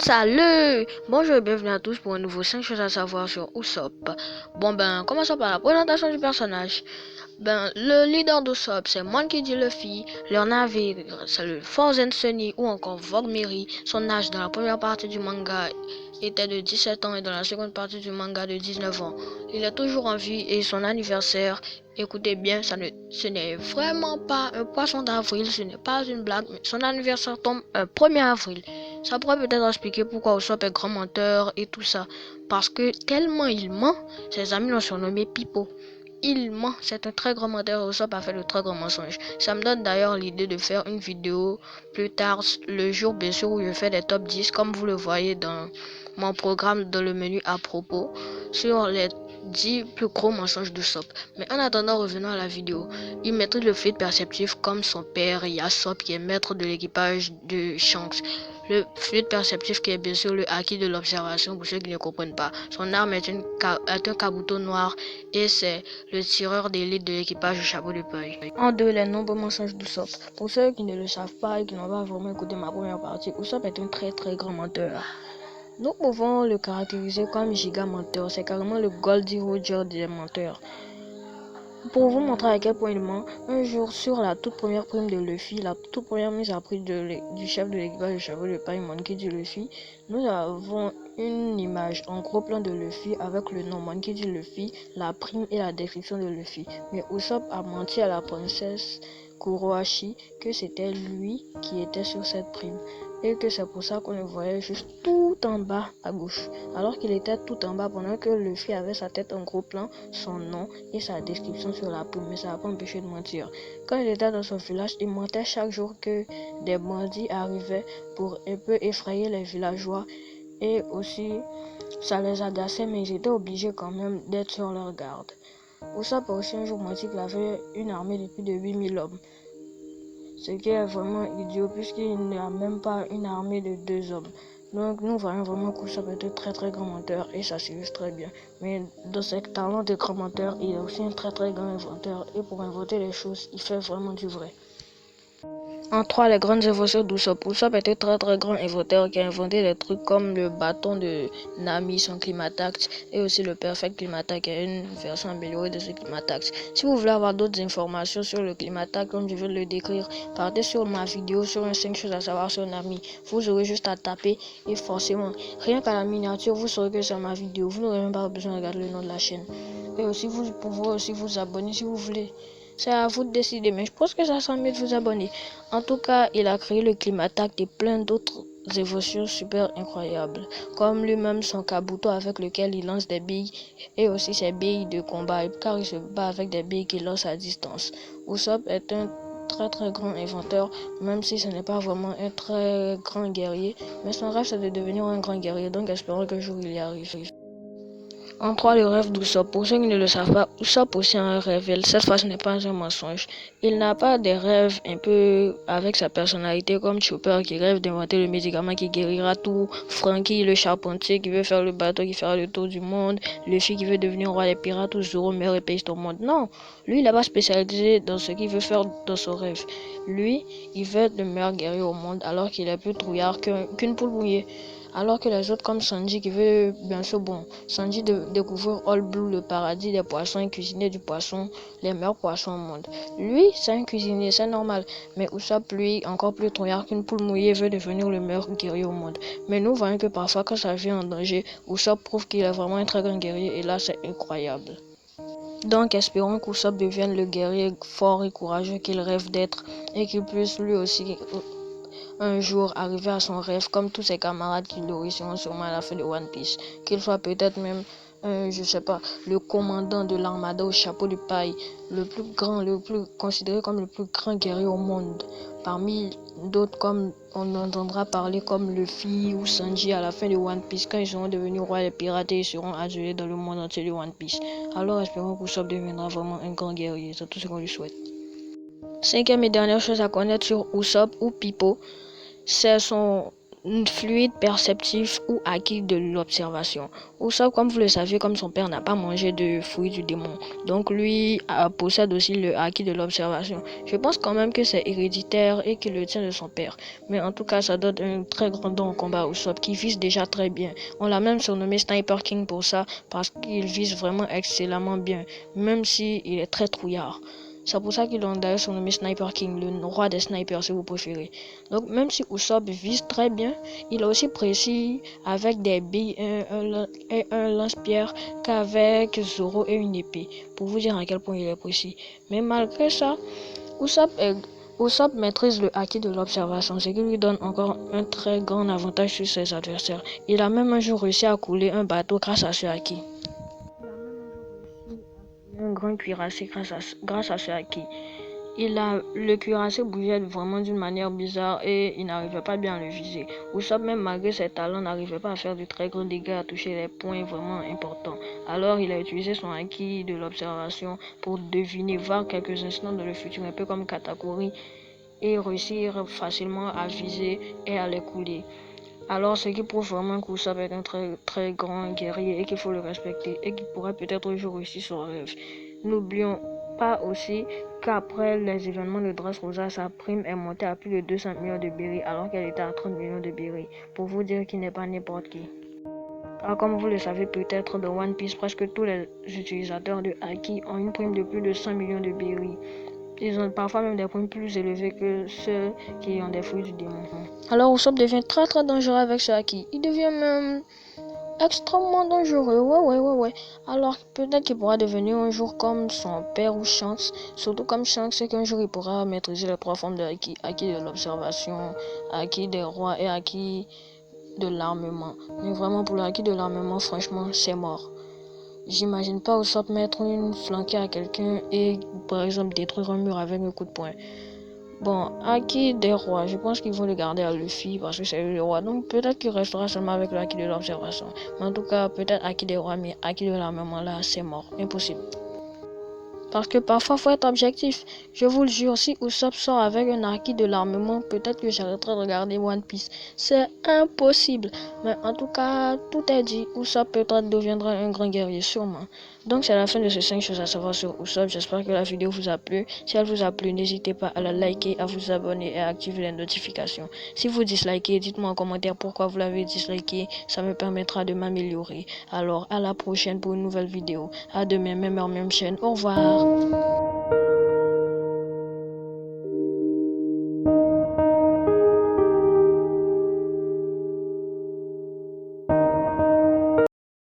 Salut! Bonjour et bienvenue à tous pour un nouveau 5 choses à savoir sur Usopp. Commençons par la présentation du personnage. Le leader d'Usopp, c'est Monkey D. Luffy. Leur navire, c'est le Frozen Sunny ou encore Vogue Mary. Son âge dans la première partie du manga était de 17 ans et dans la seconde partie du manga de 19 ans. Il est toujours en vie et son anniversaire, écoutez bien, ce n'est vraiment pas un poisson d'avril, ce n'est pas une blague, mais son anniversaire tombe un 1er avril. Ça pourrait peut-être expliquer pourquoi Usopp est grand menteur et tout ça. Parce que tellement il ment, ses amis l'ont surnommé Pipo. Il ment, c'est un très grand menteur. Usopp a fait de très grands mensonges. Ça me donne d'ailleurs l'idée de faire une vidéo plus tard, le jour bien sûr où je fais des top 10, comme vous le voyez dans mon programme dans le menu à propos, sur les 10 plus gros mensonges d'Usopp. Mais en attendant, revenons à la vidéo. Il maîtrise le fluide perceptif comme son père Yasopp qui est maître de l'équipage de Shanks. Le fluide perceptif qui est bien sûr le acquis de l'observation pour ceux qui ne comprennent pas. Son arme est un kabuto noir et c'est le tireur d'élite de l'équipage du chapeau de paille. En deux, les nombreux mensonges d'Usopp. Pour ceux qui ne le savent pas et qui n'ont pas vraiment écouté ma première partie, Usopp est un très grand menteur. Nous pouvons le caractériser comme giga menteur, c'est carrément le Goldie Roger des menteurs. Pour vous montrer à quel point il ment, un jour sur la toute première prime de Luffy, la toute première mise à prix du chef de l'équipage du chapeau de paille Monkey D. Luffy, nous avons une image en gros plan de Luffy avec le nom Monkey D. Luffy, la prime et la description de Luffy. Mais Usopp a menti à la princesse Kurohashi que c'était lui qui était sur cette prime et que c'est pour ça qu'on le voyait juste tout en bas à gauche, alors qu'il était tout en bas pendant que Luffy avait sa tête en gros plan, son nom et sa description sur la prime, mais ça n'a pas empêché de mentir. Quand il était dans son village, il mentait chaque jour que des bandits arrivaient pour un peu effrayer les villageois et aussi ça les agaçait, mais ils étaient obligés quand même d'être sur leur garde. Usopp a aussi un jour menti qu'il avait une armée de plus de 8000 hommes. Ce qui est vraiment idiot puisqu'il n'a même pas une armée de 2 hommes. Donc nous voyons vraiment qu'Usopp est un très grand menteur et ça s'illustre très bien. Mais dans ses talents de grand menteur, il est aussi un très grand inventeur et pour inventer les choses, il fait vraiment du vrai. En 3, les grandes inventions d'Usopp. Usopp est un très grand inventeur qui a inventé des trucs comme le bâton de Nami, son Climatax, et aussi le Perfect Climatax, qui est une version améliorée de ce Climatax. Si vous voulez avoir d'autres informations sur le Climatax, comme je vais le décrire, partez sur ma vidéo sur un 5 choses à savoir sur Nami. Vous aurez juste à taper et forcément, rien qu'à la miniature, vous saurez que c'est ma vidéo. Vous n'aurez même pas besoin de regarder le nom de la chaîne. Et aussi, vous pouvez aussi vous abonner si vous voulez. C'est à vous de décider, mais je pense que ça sent mieux de vous abonner. En tout cas, il a créé le Climatax et plein d'autres évolutions super incroyables, comme lui-même son kabuto avec lequel il lance des billes et aussi ses billes de combat, car il se bat avec des billes qu'il lance à distance. Usopp est un très grand inventeur, même si ce n'est pas vraiment un très grand guerrier, mais son rêve c'est de devenir un grand guerrier, donc espérons qu'un jour il y arrive. En 3, le rêve d'Usopp. Pour ceux qui ne le savent pas, Usopp aussi a un rêve. Et cette fois, ce n'est pas un mensonge. Il n'a pas des rêves un peu avec sa personnalité comme Chopper qui rêve d'inventer le médicament qui guérira tout. Franky, le charpentier qui veut faire le bateau qui fera le tour du monde. Luffy qui veut devenir roi des pirates ou Zoro meilleur épéiste au monde. Non, lui, il n'est pas spécialisé dans ce qu'il veut faire dans son rêve. Lui, il veut être le meilleur guerrier au monde alors qu'il est plus trouillard qu'une poule mouillée. Alors que les autres comme Sanji qui veut bien sûr Sanji de découvrir All Blue, le paradis des poissons et cuisiner du poisson, les meilleurs poissons au monde. Lui, c'est un cuisinier, c'est normal. Mais Usopp, lui, encore plus trouillard qu'une poule mouillée, veut devenir le meilleur guerrier au monde. Mais nous voyons que parfois quand ça vient en danger, Usopp prouve qu'il est vraiment un très grand guerrier et là c'est incroyable. Donc espérons qu'Usopp devienne le guerrier fort et courageux qu'il rêve d'être et qu'il puisse lui aussi un jour arriver à son rêve comme tous ses camarades qui le réussiront sûrement à la fin de One Piece. Qu'il soit peut-être même, je sais pas, le commandant de l'armada au chapeau de paille, le plus considéré comme le plus grand guerrier au monde. Parmi d'autres comme on entendra parler comme Luffy ou Sanji à la fin de One Piece quand ils seront devenus rois des pirates et ils seront adulés dans le monde entier de One Piece. Alors espérons qu'Usopp deviendra vraiment un grand guerrier, c'est tout ce qu'on lui souhaite. 5e et dernière chose à connaître sur Usopp ou Pipo. C'est son fluide, perceptif ou acquis de l'observation. Usopp, comme vous le savez, comme son père n'a pas mangé de fruits du démon, donc lui possède aussi le acquis de l'observation. Je pense quand même que c'est héréditaire et qu'il le tient de son père. Mais en tout cas, ça donne un très grand don au combat à Usopp qui vise déjà très bien. On l'a même surnommé Sniper King pour ça, parce qu'il vise vraiment excellemment bien, même si il est très trouillard. C'est pour ça qu'ils l'ont d'ailleurs surnommé Sniper King, le roi des snipers si vous préférez. Donc même si Usopp vise très bien, il est aussi précis avec des billes et un lance-pierre qu'avec Zoro et une épée, pour vous dire à quel point il est précis. Mais malgré ça, Usopp maîtrise le acquis de l'observation, ce qui lui donne encore un très grand avantage sur ses adversaires. Il a même un jour réussi à couler un bateau grâce à ce acquis. Un grand cuirassé grâce à ce acquis. Le cuirassé bougeait vraiment d'une manière bizarre et il n'arrivait pas bien à le viser. Usopp, même malgré ses talents, n'arrivait pas à faire de très grands dégâts, à toucher les points vraiment importants. Alors il a utilisé son acquis de l'observation pour deviner, voir quelques instants dans le futur, un peu comme Katakuri, et réussir facilement à viser et à les couler. Alors, ce qui prouve vraiment qu'Usopp est un très très grand guerrier et qu'il faut le respecter et qu'il pourrait peut-être un jour réussir son rêve. N'oublions pas aussi qu'après les événements de Dressrosa, sa prime est montée à plus de 200 millions de berries alors qu'elle était à 30 millions de berries. Pour vous dire qu'il n'est pas n'importe qui. Alors, comme vous le savez peut-être, dans One Piece, presque tous les utilisateurs de Haki ont une prime de plus de 100 millions de berries. Ils ont parfois même des points plus élevés que ceux qui ont des fruits du démon. Alors Usopp devient très très dangereux avec ce haki. Il devient même extrêmement dangereux. Ouais. Alors peut-être qu'il pourra devenir un jour comme son père ou Shanks. Surtout comme Shanks, c'est qu'un jour il pourra maîtriser les trois formes de haki. Haki de l'observation, haki des rois et haki de l'armement. Mais vraiment pour le haki de l'armement, franchement, c'est mort. J'imagine pas Usopp mettre une flanquée à quelqu'un et par exemple détruire un mur avec un coup de poing. Bon, Haki des rois, je pense qu'ils vont le garder à Luffy parce que c'est le roi. Donc peut-être qu'il restera seulement avec le Haki de l'observation. Mais en tout cas, peut-être Haki des rois, mais Haki de l'armement là, c'est mort. Impossible. Parce que parfois, faut être objectif. Je vous le jure, si Usopp sort avec un acquis de l'armement, peut-être que j'arrêterai de regarder One Piece. C'est impossible. Mais en tout cas, tout est dit. Usopp peut-être deviendra un grand guerrier, sûrement. Donc, c'est la fin de ces 5 choses à savoir sur Usopp. J'espère que la vidéo vous a plu. Si elle vous a plu, n'hésitez pas à la liker, à vous abonner et à activer les notifications. Si vous dislikez, dites-moi en commentaire pourquoi vous l'avez disliké. Ça me permettra de m'améliorer. Alors, à la prochaine pour une nouvelle vidéo. À demain, même heure, même chaîne. Au revoir.